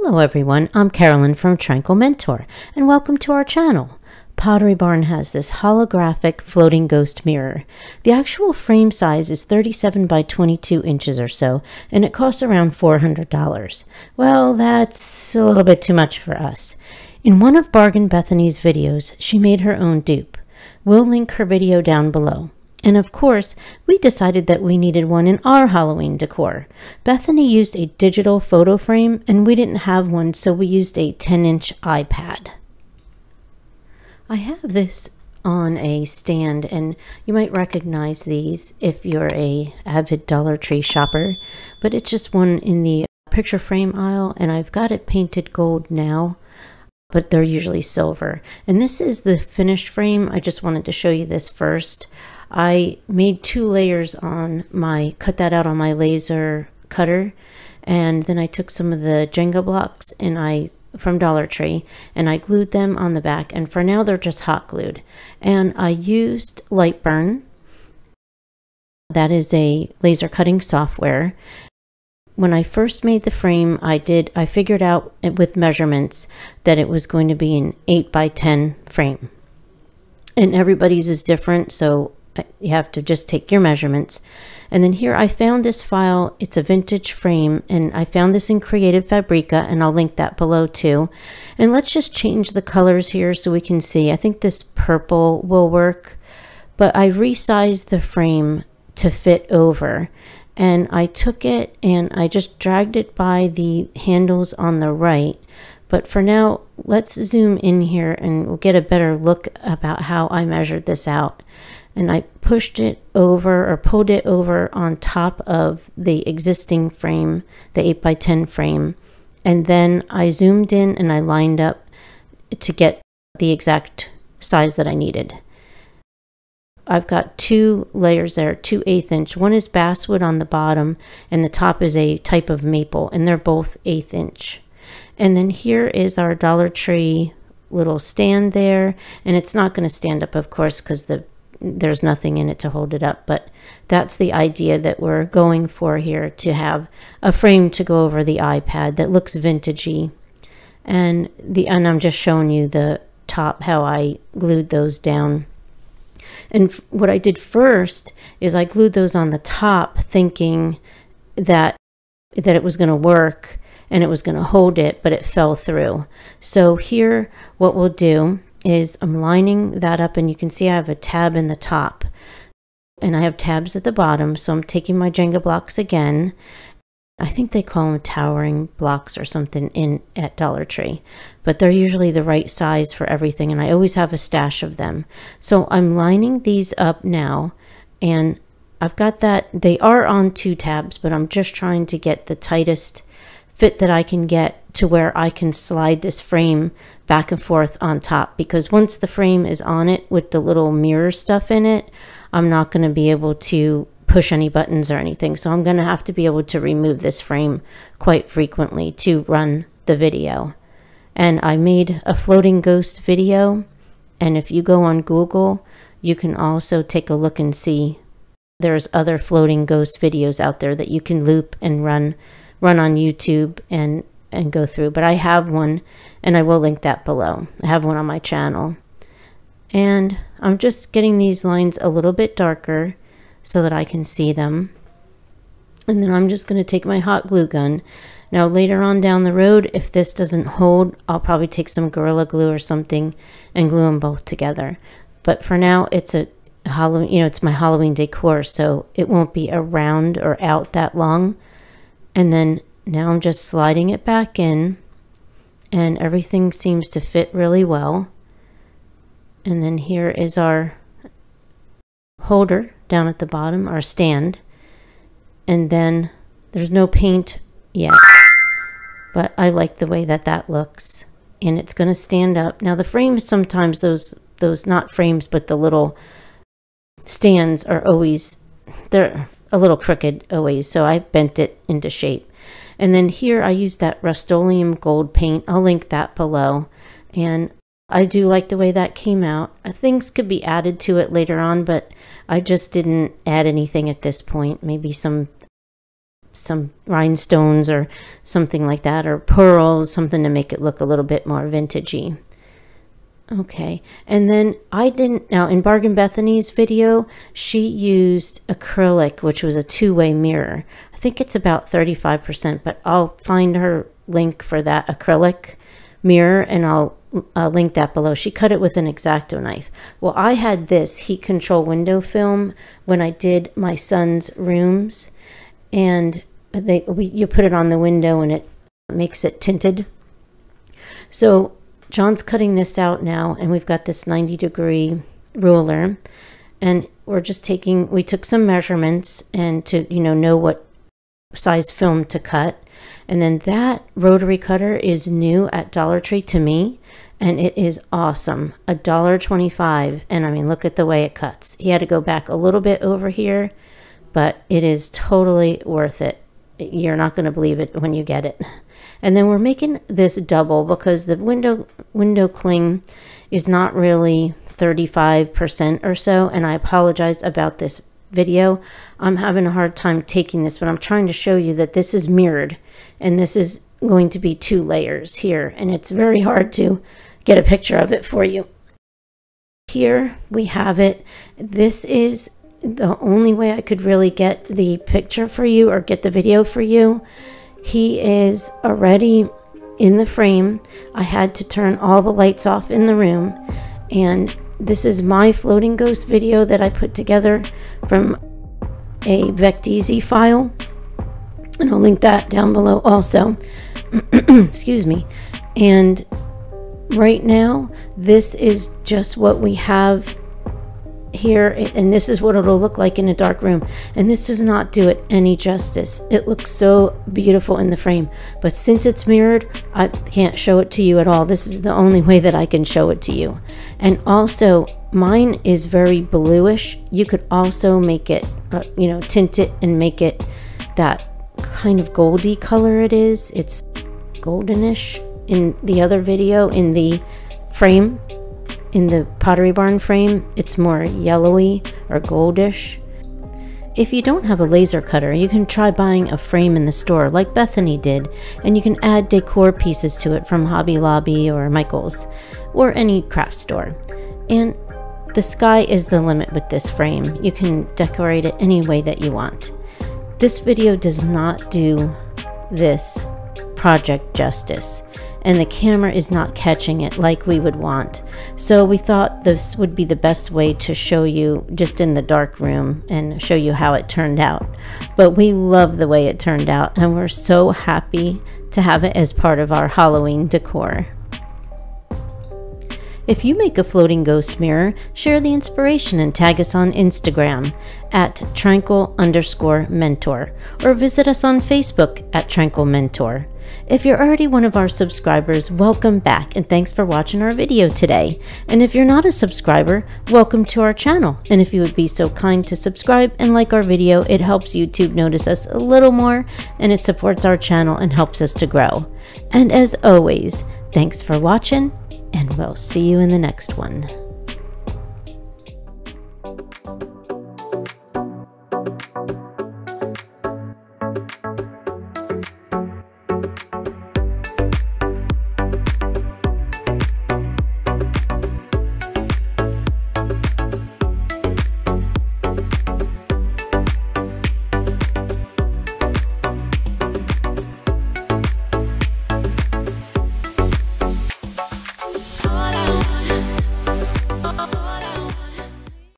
Hello everyone, I'm Carolyn from Tranquil Mentor, and welcome to our channel. Pottery Barn has this holographic floating ghost mirror. The actual frame size is 37 by 22 inches or so, and it costs around $400. Well, that's a little bit too much for us. In one of Bargain Bethany's videos, she made her own dupe. We'll link her video down below. And of course, we decided that we needed one in our Halloween decor. Bethany used a digital photo frame, and we didn't have one, so we used a 10-inch iPad. I have this on a stand, and you might recognize these if you're a avid Dollar Tree shopper, but it's just one in the picture frame aisle, and I've got it painted gold now, but they're usually silver. And this is the finished frame. I just wanted to show you this first. I made 2 layers on my, cut that out on my laser cutter, and then I took some of the Jenga blocks and from Dollar Tree, and I glued them on the back, and for now they're just hot glued. And I used Lightburn. That is a laser cutting software. When I first made the frame, I figured out with measurements that it was going to be an 8 by 10 frame. And everybody's is different, so you have to just take your measurements. And then here I found this file. It's a vintage frame, and I found this in Creative Fabrica, and I'll link that below too. And let's just change the colors here so we can see. I think this purple will work, but I resized the frame to fit over, and I took it and I just dragged it by the handles on the right. But for now, let's zoom in here and we'll get a better look about how I measured this out. And I pushed it over, or pulled it over on top of the existing frame, the 8 by 10 frame. And then I zoomed in and I lined up to get the exact size that I needed. I've got 2 layers there, 2 1/8 inch. One is basswood on the bottom, and the top is a type of maple, and they're both 1/8 inch. And then here is our Dollar Tree little stand there, and it's not going to stand up, of course, because there's nothing in it to hold it up, but that's the idea that we're going for here, to have a frame to go over the iPad that looks vintagey. And I'm just showing you the top, how I glued those down. And what I did first is I glued those on the top, thinking that it was going to work and it was going to hold it, but it fell through. So here, what we'll do is I'm lining that up, and you can see I have a tab in the top and I have tabs at the bottom. So I'm taking my Jenga blocks again. I think they call them towering blocks or something at Dollar Tree, but they're usually the right size for everything, and I always have a stash of them. So I'm lining these up now, and I've got that. They are on 2 tabs, but I'm just trying to get the tightest fit that I can get to where I can slide this frame back and forth on top, because once the frame is on it with the little mirror stuff in it, I'm not going to be able to push any buttons or anything. So I'm going to have to be able to remove this frame quite frequently to run the video. And I made a floating ghost video, and if you go on Google, you can also take a look and see there's other floating ghost videos out there that you can loop and run on YouTube and go through. But I have one, and I will link that below. I have one on my channel. And I'm just getting these lines a little bit darker so that I can see them. And then I'm just going to take my hot glue gun. Now later on down the road, if this doesn't hold, I'll probably take some Gorilla Glue or something and glue them both together. But for now, it's a Halloween, it's my Halloween decor, so it won't be around or out that long. And then now I'm just sliding it back in, and everything seems to fit really well. And then here is our holder down at the bottom, our stand. And then there's no paint yet, but I like the way that looks, and it's going to stand up. Now the frames, sometimes those not frames, but the little stands are always, they're a little crooked always, so I bent it into shape. And then here I used that Rust-Oleum gold paint. I'll link that below. And I do like the way that came out. Things could be added to it later on, but I just didn't add anything at this point. Maybe some some rhinestones or something like that, or pearls, something to make it look a little bit more vintagey. Okay, and then now in Bargain Bethany's video, she used acrylic, which was a two-way mirror. I think it's about 35%, but I'll find her link for that acrylic mirror and I'll link that below. She cut it with an X-Acto knife. Well, I had this heat control window film when I did my son's rooms, and you put it on the window and it makes it tinted. So John's cutting this out now, and we've got this 90-degree ruler, and we took some measurements and to know what size film to cut. And then that rotary cutter is new at Dollar Tree to me, and it is awesome. $1.25, and I mean, look at the way it cuts. He had to go back a little bit over here, but it is totally worth it. You're not going to believe it when you get it. And then we're making this double because the window cling is not really 35% or so, and I apologize about this video. I'm having a hard time taking this, but I'm trying to show you that this is mirrored, and this is going to be 2 layers here, and it's very hard to get a picture of it for you. Here we have it. This is the only way I could really get the picture for you or get the video for you. He is already in the frame. I had to turn all the lights off in the room, and this is my floating ghost video that I put together from a VecDeezy file, and I'll link that down below also. Excuse me. And right now, this is just what we have here, and this is what it'll look like in a dark room, and this does not do it any justice. It looks so beautiful in the frame, but since it's mirrored, I can't show it to you at all. This is the only way that I can show it to you. And also, mine is very bluish. You could also make it tint it and make it that kind of goldy color it is. It's goldenish in the other video. In the frame, in the Pottery Barn frame, it's more yellowy or goldish. If you don't have a laser cutter, you can try buying a frame in the store like Bethany did, and you can add decor pieces to it from Hobby Lobby or Michael's or any craft store. And the sky is the limit with this frame. You can decorate it any way that you want. This video does not do this project justice, and the camera is not catching it like we would want. So we thought this would be the best way to show you just in the dark room and show you how it turned out. But we love the way it turned out, and we're so happy to have it as part of our Halloween decor. If you make a floating ghost mirror, share the inspiration and tag us on Instagram at Tranquil_Mentor, or visit us on Facebook at Tranquil Mentor. If you're already one of our subscribers, welcome back, and thanks for watching our video today. And if you're not a subscriber, welcome to our channel. And if you would be so kind to subscribe and like our video, it helps YouTube notice us a little more, and it supports our channel and helps us to grow. And as always, thanks for watching, and we'll see you in the next one.